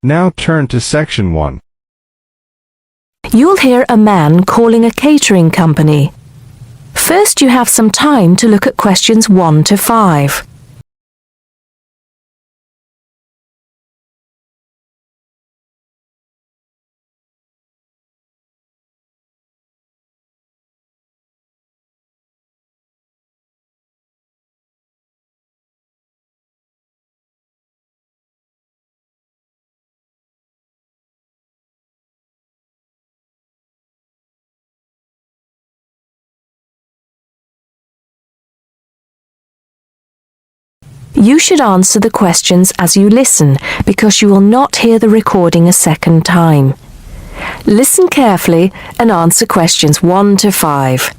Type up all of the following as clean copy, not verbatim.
Now turn to Section 1. You'll hear a man calling a catering company. First, you have some time to look at questions 1 to 5. You should answer the questions as you listen because you will not hear the recording a second time. Listen carefully and answer questions 1 to 5.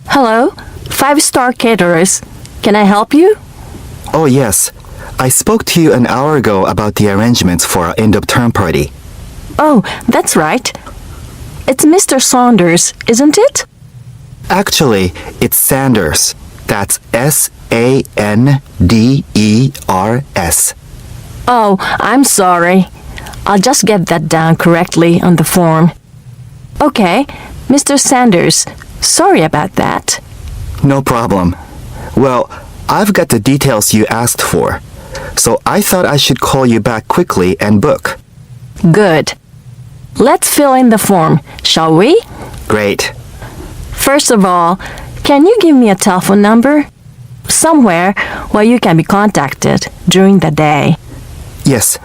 Hello, 5-star caterers. Can I help you? Oh yes, I spoke to you an hour ago about the arrangements for our end-of-term party. Oh, that's right. It's Mr. Saunders, isn't it? Actually, it's Sanders. That's S-A-N-D-E-R-S. Oh, I'm sorry. I'll just get that down correctly on the form. Okay, Mr. Sanders, sorry about that. No problem. Well, I've got the details you asked for, so I thought I should call you back quickly and book. Good. Let's fill in the form, shall we? Great. First of all, can you give me a telephone number? Somewhere where you can be contacted during the day. Yes,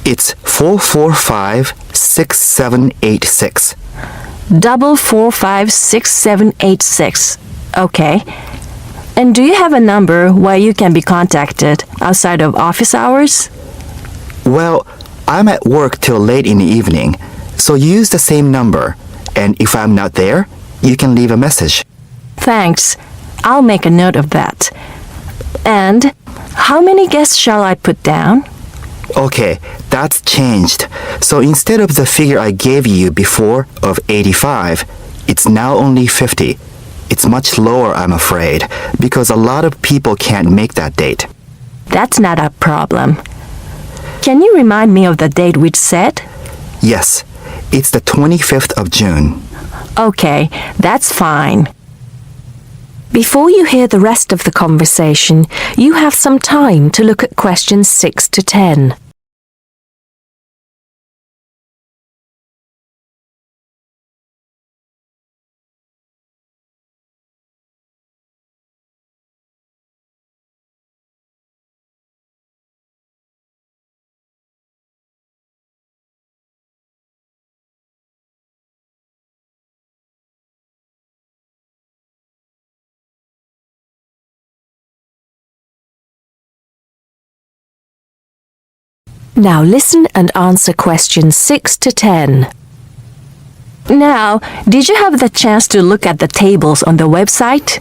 it's 445-6786. 445-6786. Okay. And do you have a number where you can be contacted outside of office hours? Well, I'm at work till late in the evening, so use the same number, and if I'm not there, you can leave a message. Thanks. I'll make a note of that. And how many guests shall I put down? Okay, that's changed. So instead of the figure I gave you before of 85, it's now only 50. It's much lower, I'm afraid, because a lot of people can't make that date. That's not a problem. Can you remind me of the date we'd set? Yes, it's the 25th of June. Okay, that's fine. Before you hear the rest of the conversation, you have some time to look at questions 6 to 10. Now listen and answer questions 6 to 10. Now, did you have the chance to look at the tables on the website?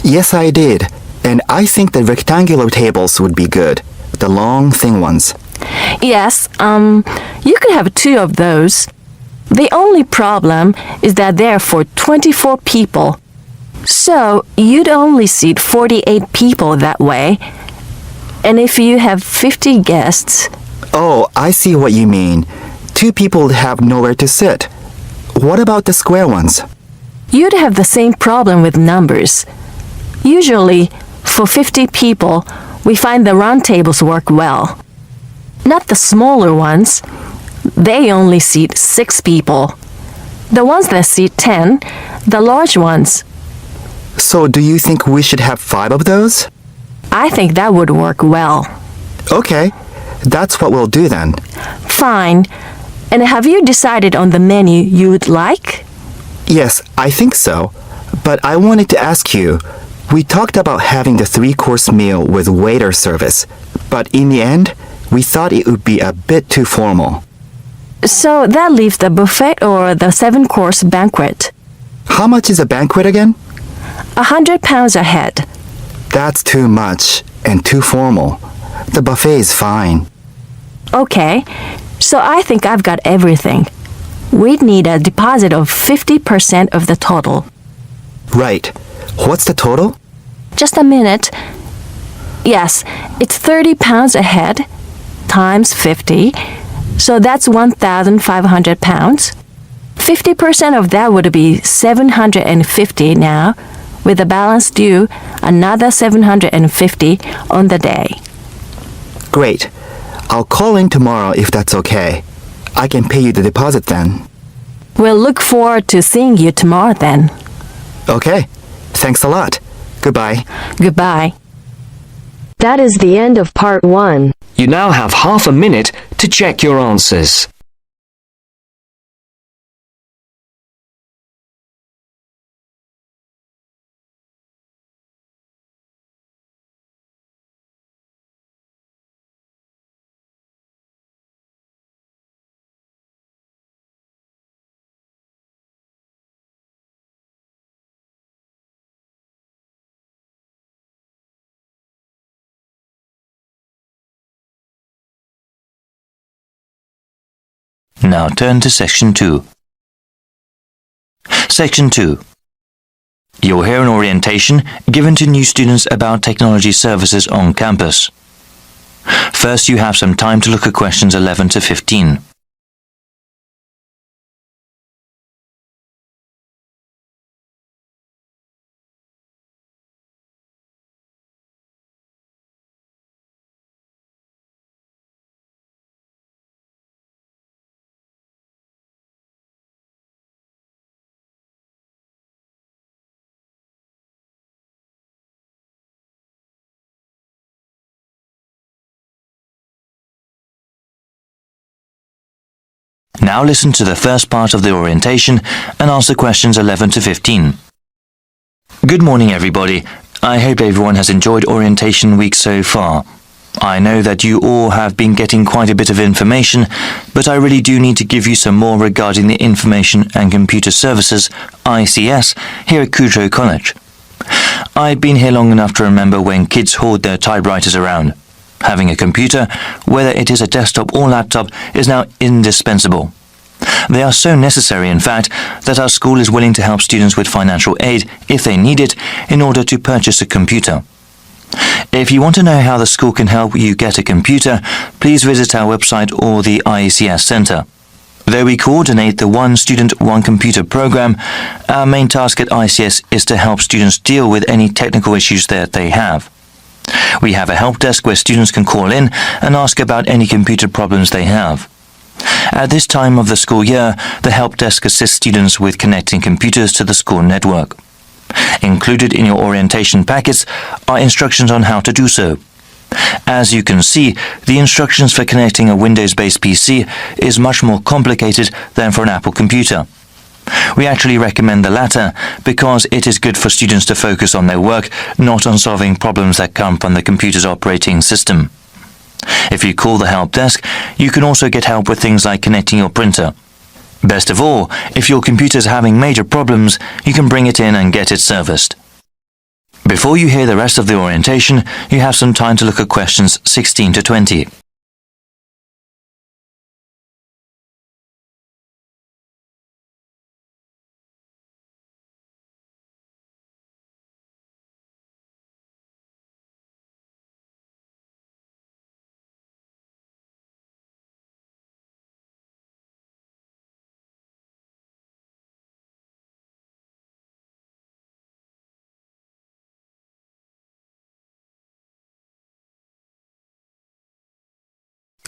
Yes, I did. And I think the rectangular tables would be good. The long, thin ones. Yes, you could have 2 of those. The only problem is that they're for 24 people. So, you'd only seat 48 people that way. And if you have 50 guests... Oh, I see what you mean. 2 people have nowhere to sit. What about the square ones? You'd have the same problem with numbers. Usually, for 50 people, we find the round tables work well. Not the smaller ones. They only seat 6 people. The ones that seat 10, the large ones. So do you think we should have 5 of those? I think that would work well. Okay, that's what we'll do then. Fine. And have you decided on the menu you would like? Yes, I think so. But I wanted to ask you, we talked about having the 3-course meal with waiter service, but in the end, we thought it would be a bit too formal. So that leaves the buffet or the 7-course banquet. How much is a banquet again? £100 a head. That's too much and too formal. The buffet is fine. Okay, so I think I've got everything. We'd need a deposit of 50% of the total. Right. What's the total? Just a minute. Yes, it's £30 a head, times 50, So that's 1,500 pounds. 50% of that would be 750 now, with the balance due another 750 on the day. Great. I'll call in tomorrow if that's okay. I can pay you the deposit then. We'll look forward to seeing you tomorrow then. Okay. Thanks a lot. Goodbye. Goodbye. That is the end of part 1. You now have half a minute to check your answers. Now turn to Section 2. Section 2. You'll hear an orientation given to new students about technology services on campus. First, you have some time to look at questions 11 to 15. Now listen to the first part of the orientation and answer questions 11 to 15. Good morning, everybody. I hope everyone has enjoyed orientation week so far. I know that you all have been getting quite a bit of information, but I really do need to give you some more regarding the Information and Computer Services, ICS, here at Kudrow College. I've been here long enough to remember when kids hauled their typewriters around. Having a computer, whether it is a desktop or laptop, is now indispensable. They are so necessary, in fact, that our school is willing to help students with financial aid, if they need it, in order to purchase a computer. If you want to know how the school can help you get a computer, please visit our website or the IECS Centre. Though we coordinate the One Student, One Computer program, our main task at ICS is to help students deal with any technical issues that they have. We have a help desk where students can call in and ask about any computer problems they have. At this time of the school year, the help desk assists students with connecting computers to the school network. Included in your orientation packets are instructions on how to do so. As you can see, the instructions for connecting a Windows-based PC is much more complicated than for an Apple computer. We actually recommend the latter because it is good for students to focus on their work, not on solving problems that come from the computer's operating system. If you call the help desk, you can also get help with things like connecting your printer. Best of all, if your computer is having major problems, you can bring it in and get it serviced. Before you hear the rest of the orientation, you have some time to look at questions 16 to 20.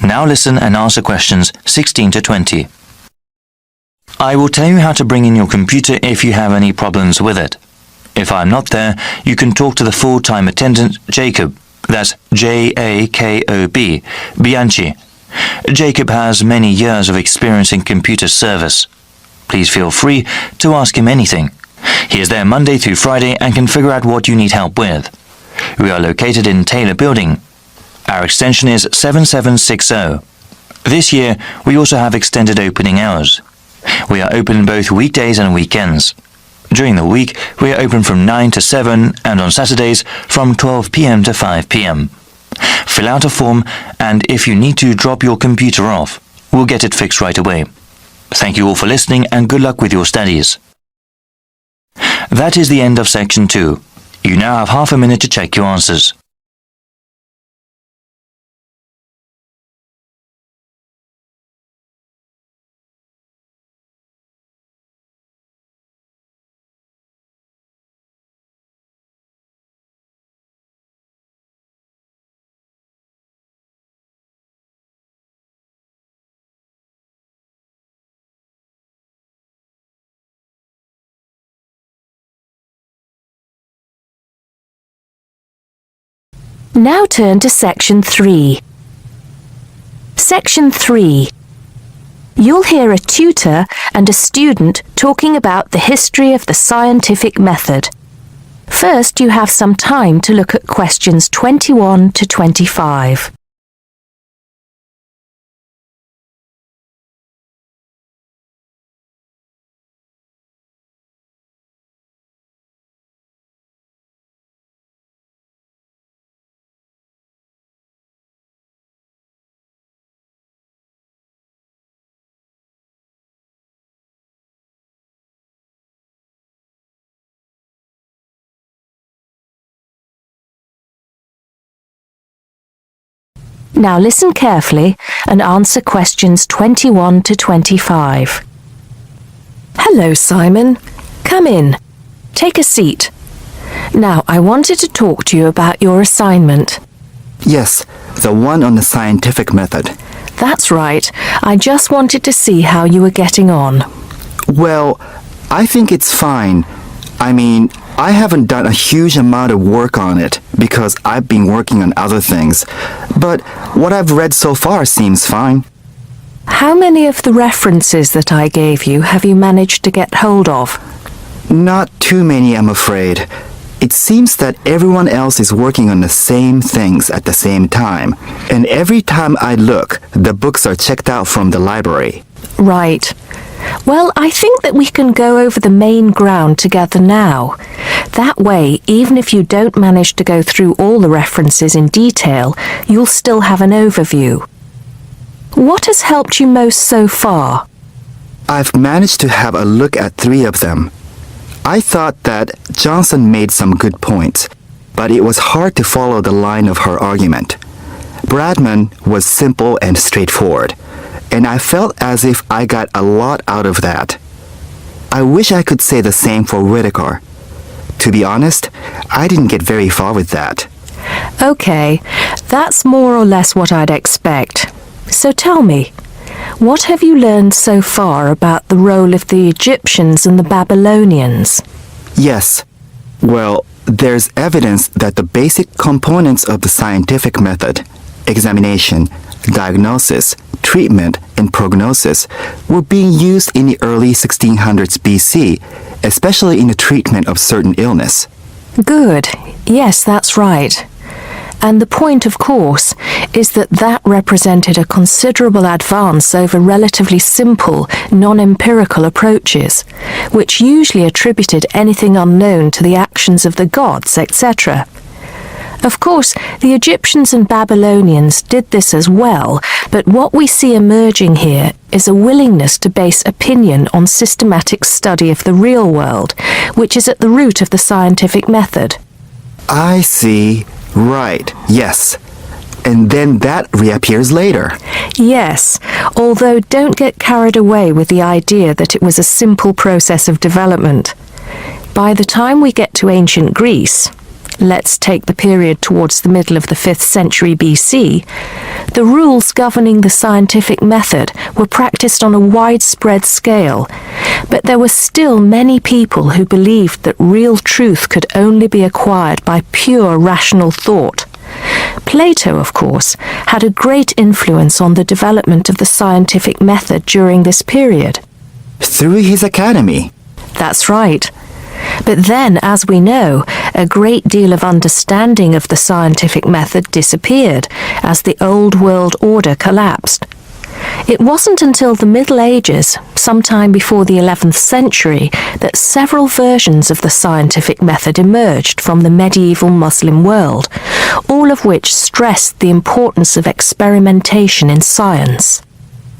Now listen and answer questions 16 to 20. I will tell you how to bring in your computer if you have any problems with it. If I'm not there, you can talk to the full-time attendant, Jacob. That's J-A-K-O-B, Bianchi. Jacob has many years of experience in computer service. Please feel free to ask him anything. He is there Monday through Friday and can figure out what you need help with. We are located in Taylor Building. Our extension is 7760. This year, we also have extended opening hours. We are open both weekdays and weekends. During the week, we are open from 9 to 7 and on Saturdays from 12 p.m. to 5 p.m. Fill out a form and if you need to drop your computer off, we'll get it fixed right away. Thank you all for listening and good luck with your studies. That is the end of Section 2. You now have half a minute to check your answers. Now turn to Section 3. Section 3. You'll hear a tutor and a student talking about the history of the scientific method. First, you have some time to look at questions 21 to 25. Now listen carefully and answer questions 21 to 25. Hello, Simon. Come in. Take a seat. Now, I wanted to talk to you about your assignment. Yes, the one on the scientific method. That's right. I just wanted to see how you were getting on. Well, I think it's fine. I mean, I haven't done a huge amount of work on it because I've been working on other things. But what I've read so far seems fine. How many of the references that I gave you have you managed to get hold of? Not too many, I'm afraid. It seems that everyone else is working on the same things at the same time. And every time I look, the books are checked out from the library. Right. Well, I think that we can go over the main ground together now. That way, even if you don't manage to go through all the references in detail, you'll still have an overview. What has helped you most so far? I've managed to have a look at 3 of them. I thought that Johnson made some good points, but it was hard to follow the line of her argument. Bradman was simple and straightforward, and I felt as if I got a lot out of that. I wish I could say the same for Whittaker. To be honest, I didn't get very far with that. Okay, that's more or less what I'd expect. So tell me, what have you learned so far about the role of the Egyptians and the Babylonians? Yes. Well, there's evidence that the basic components of the scientific method, examination, diagnosis, treatment, and prognosis, were being used in the early 1600s BC, especially in the treatment of certain illness. Good. Yes, that's right. And the point, of course, is that that represented a considerable advance over relatively simple, non-empirical approaches, which usually attributed anything unknown to the actions of the gods, etc. Of course, the Egyptians and Babylonians did this as well, but what we see emerging here is a willingness to base opinion on systematic study of the real world, which is at the root of the scientific method. I see. Right, yes. And then that reappears later. Yes, although don't get carried away with the idea that it was a simple process of development. By the time we get to ancient Greece, let's take the period towards the middle of the 5th century BC, the rules governing the scientific method were practiced on a widespread scale, but there were still many people who believed that real truth could only be acquired by pure rational thought. Plato, of course, had a great influence on the development of the scientific method during this period. Through his academy. That's right. But then, as we know, a great deal of understanding of the scientific method disappeared as the old world order collapsed. It wasn't until the Middle Ages, sometime before the 11th century, that several versions of the scientific method emerged from the medieval Muslim world, all of which stressed the importance of experimentation in science.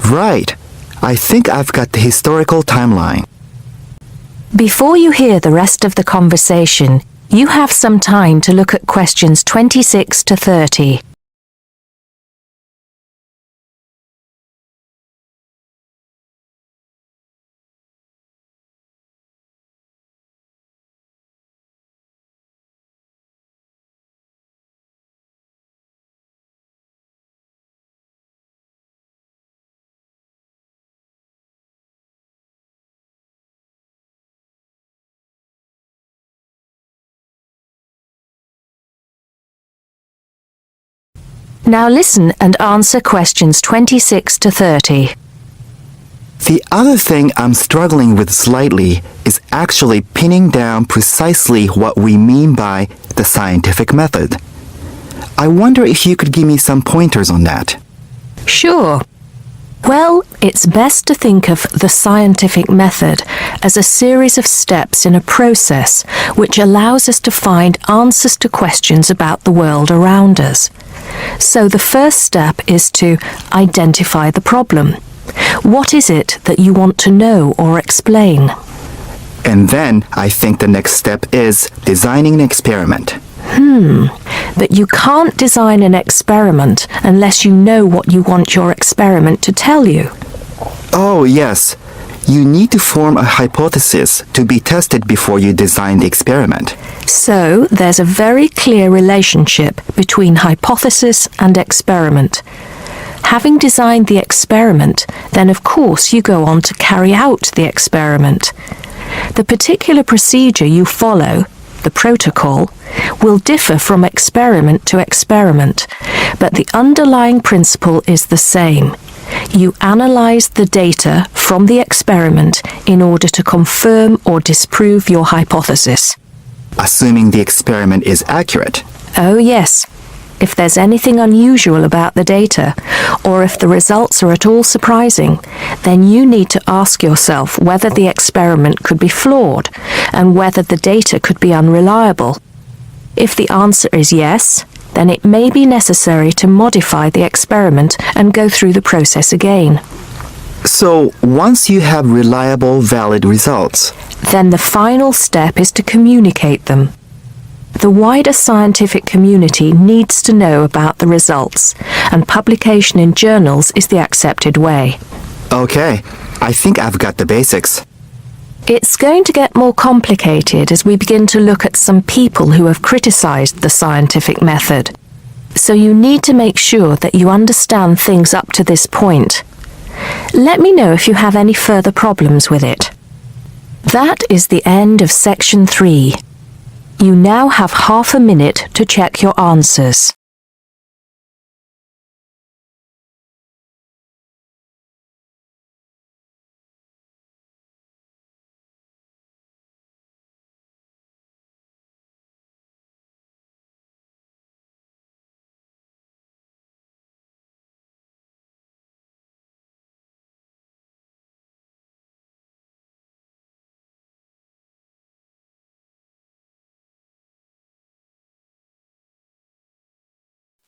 Right. I think I've got the historical timeline. Before you hear the rest of the conversation, you have some time to look at questions 26 to 30. Now listen and answer questions 26 to 30. The other thing I'm struggling with slightly is actually pinning down precisely what we mean by the scientific method. I wonder if you could give me some pointers on that. Sure. Well, it's best to think of the scientific method as a series of steps in a process which allows us to find answers to questions about the world around us. So the first step is to identify the problem. What is it that you want to know or explain? And then I think the next step is designing an experiment. But you can't design an experiment unless you know what you want your experiment to tell you. Oh, yes. You need to form a hypothesis to be tested before you design the experiment. So there's a very clear relationship between hypothesis and experiment. Having designed the experiment, then of course you go on to carry out the experiment. The particular procedure you follow, the protocol, will differ from experiment to experiment, but the underlying principle is the same. You analyze the data from the experiment in order to confirm or disprove your hypothesis. Assuming the experiment is accurate. Oh yes. If there's anything unusual about the data, or if the results are at all surprising, then you need to ask yourself whether the experiment could be flawed and whether the data could be unreliable. If the answer is yes, then it may be necessary to modify the experiment and go through the process again. So, once you have reliable, valid results, Then the final step is to communicate them. The wider scientific community needs to know about the results, and publication in journals is the accepted way. okay, I think I've got the basics. It's going to get more complicated as we begin to look at some people who have criticized the scientific method. So you need to make sure that you understand things up to this point. Let me know if you have any further problems with it. That is the end of section 3. You now have half a minute to check your answers.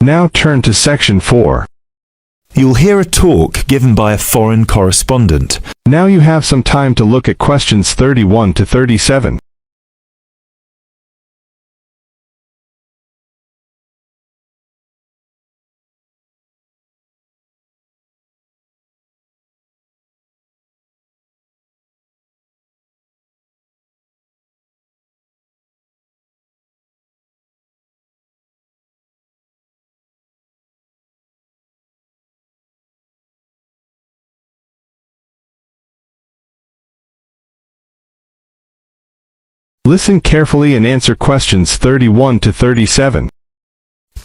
Now turn to section 4. You'll hear a talk given by a foreign correspondent. Now you have some time to look at questions 31 to 37. Listen carefully and answer questions 31 to 37.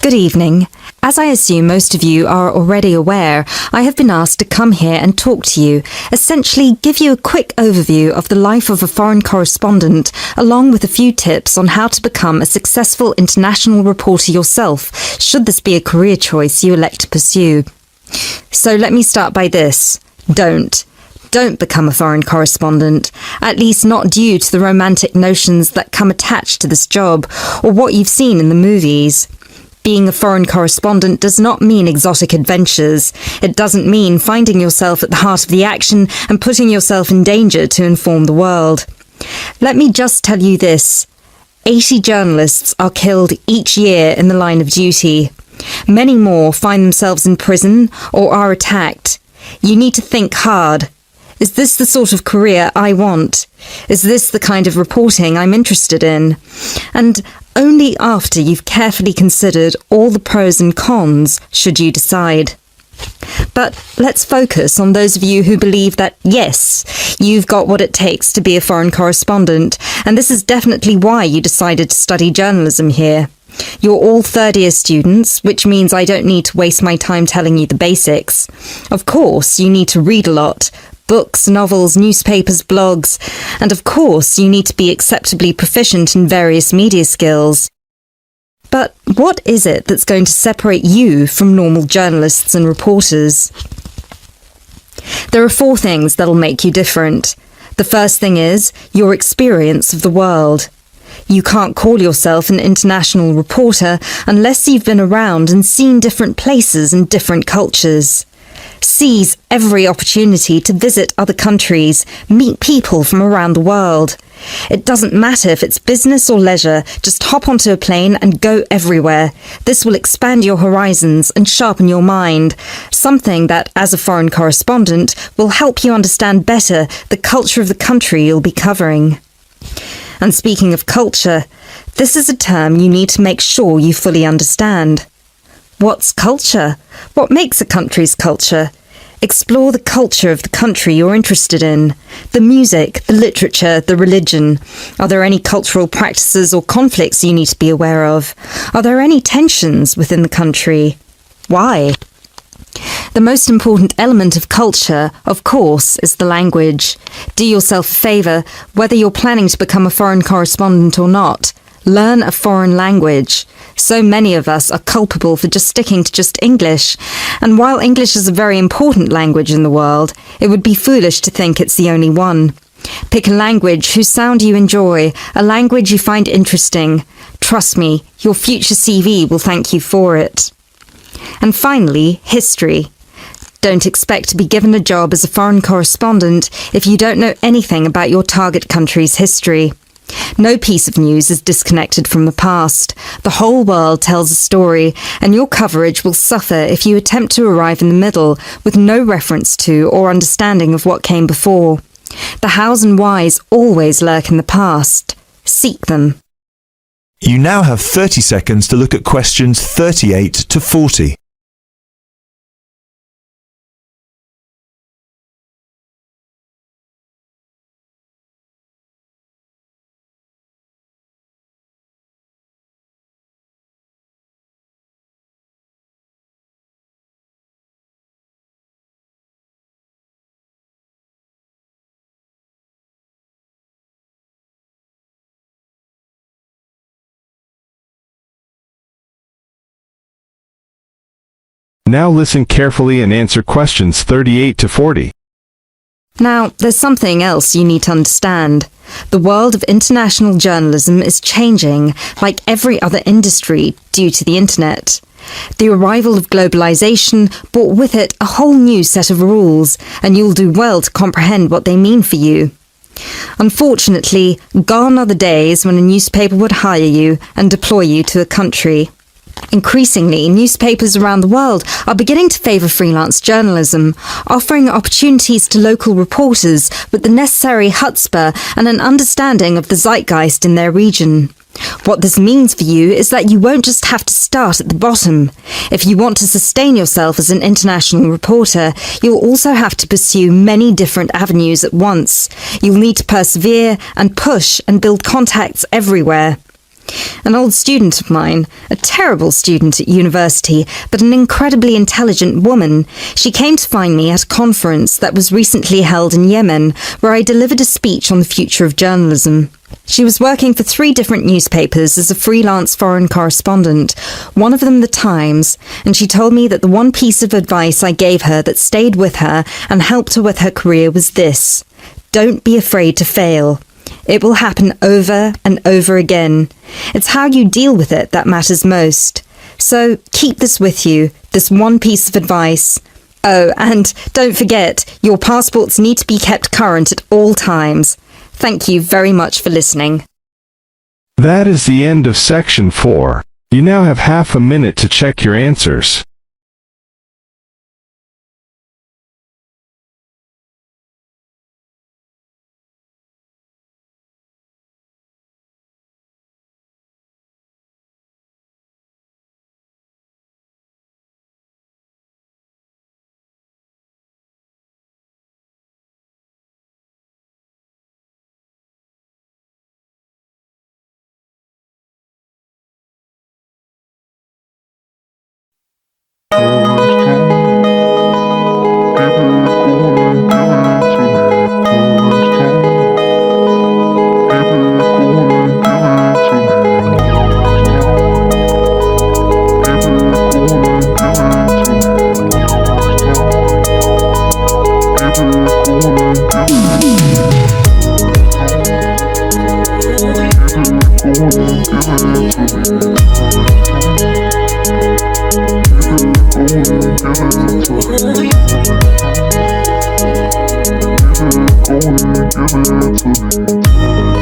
Good evening. As I assume most of you are already aware, I have been asked to come here and talk to you, essentially give you a quick overview of the life of a foreign correspondent, along with a few tips on how to become a successful international reporter yourself, should this be a career choice you elect to pursue. So let me start by this. Don't become a foreign correspondent, at least not due to the romantic notions that come attached to this job, or what you've seen in the movies. Being a foreign correspondent does not mean exotic adventures. It doesn't mean finding yourself at the heart of the action and putting yourself in danger to inform the world. Let me just tell you this. 80 journalists are killed each year in the line of duty. Many more find themselves in prison or are attacked. You need to think hard. Is this the sort of career I want? Is this the kind of reporting I'm interested in? And only after you've carefully considered all the pros and cons should you decide. But let's focus on those of you who believe that, yes, you've got what it takes to be a foreign correspondent, and this is definitely why you decided to study journalism here. You're all third-year students, which means I don't need to waste my time telling you the basics. Of course, you need to read a lot. Books, novels, newspapers, blogs, and of course, you need to be acceptably proficient in various media skills. But what is it that's going to separate you from normal journalists and reporters? There are 4 things that'll make you different. The first thing is your experience of the world. You can't call yourself an international reporter unless you've been around and seen different places and different cultures. Seize every opportunity to visit other countries, meet people from around the world. It doesn't matter if it's business or leisure, just hop onto a plane and go everywhere. This will expand your horizons and sharpen your mind, something that, as a foreign correspondent, will help you understand better the culture of the country you'll be covering. And speaking of culture, this is a term you need to make sure you fully understand. What's culture? What makes a country's culture? Explore the culture of the country you're interested in. The music, the literature, the religion. Are there any cultural practices or conflicts you need to be aware of? Are there any tensions within the country? Why? The most important element of culture, of course, is the language. Do yourself a favour, whether you're planning to become a foreign correspondent or not. Learn a foreign language. So many of us are culpable for just sticking to just English, and while English is a very important language in the world, it would be foolish to think it's the only one. Pick a language whose sound you enjoy, a language you find interesting. Trust me, your future CV will thank you for it. And finally, history. Don't expect to be given a job as a foreign correspondent if you don't know anything about your target country's history. No piece of news is disconnected from the past. The whole world tells a story, and your coverage will suffer if you attempt to arrive in the middle with no reference to or understanding of what came before. The hows and whys always lurk in the past. Seek them. You now have 30 seconds to look at questions 38 to 40. Now listen carefully and answer questions 38 to 40. Now, there's something else you need to understand. The world of international journalism is changing, like every other industry, due to the internet. The arrival of globalization brought with it a whole new set of rules, and you'll do well to comprehend what they mean for you. Unfortunately, gone are the days when a newspaper would hire you and deploy you to a country. Increasingly, newspapers around the world are beginning to favour freelance journalism, offering opportunities to local reporters with the necessary chutzpah and an understanding of the zeitgeist in their region. What this means for you is that you won't just have to start at the bottom. If you want to sustain yourself as an international reporter, you'll also have to pursue many different avenues at once. You'll need to persevere and push and build contacts everywhere. An old student of mine, a terrible student at university, but an incredibly intelligent woman, she came to find me at a conference that was recently held in Yemen, where I delivered a speech on the future of journalism. She was working for 3 different newspapers as a freelance foreign correspondent, one of them The Times, and she told me that the one piece of advice I gave her that stayed with her and helped her with her career was this: don't be afraid to fail. It will happen over and over again. It's how you deal with it that matters most. So keep this with you, this one piece of advice. Oh, and don't forget, your passports need to be kept current at all times. Thank you very much for listening. That is the end of section 4. You now have half a minute to check your answers. Give it to me.